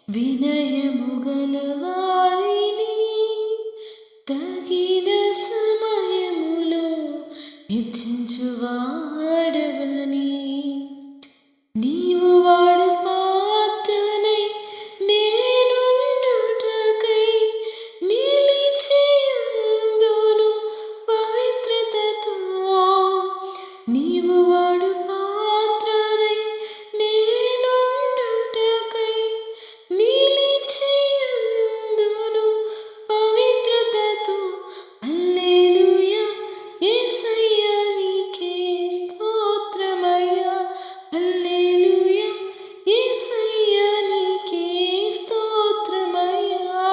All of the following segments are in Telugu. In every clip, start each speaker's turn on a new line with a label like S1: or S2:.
S1: వినయము గలవారిని తగిన సమయములో హెచ్చించువాడవని నీవు వాడు పాత్రనై నేనుండుటకై నిలిచియుందును పవిత్రతతో నీవు వాడు పాత్రనై నేనుండుటకై నిలిచియుందును పవిత్రతతో హల్లెలూయా యేసయ్యా నీకే స్తోత్రమయ్యా హల్లెలూయా యేసయ్యా నీకే స్తోత్రమయ్యా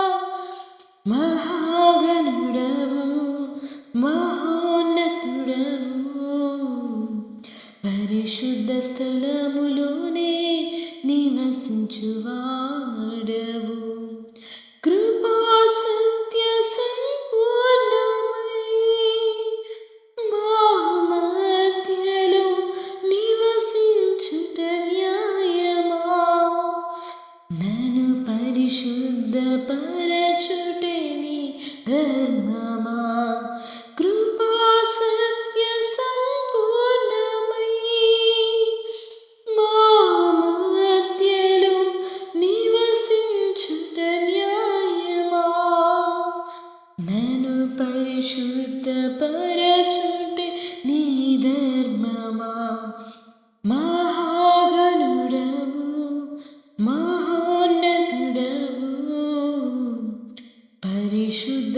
S1: మహాగణుడవు మహోన్నతుడవు పరిశుద్ధ స్థలములోనే నివసించువాడవు కృపా సత్య సంపూర్ణమై మధ్యలో నివసించుట న్యాయమా నన్ను పరిశుద్ధ పరచుటే నీ ధర్మమా కృపా సత్య సంపూర్ణమై మధ్యలో నివసించుట న్యాయమా నన్ను పరిశుద్ధ పరచుటే నీ ధర్మమా మహాగణుడవు మహోన్నతుడవు పరిశుద్ధ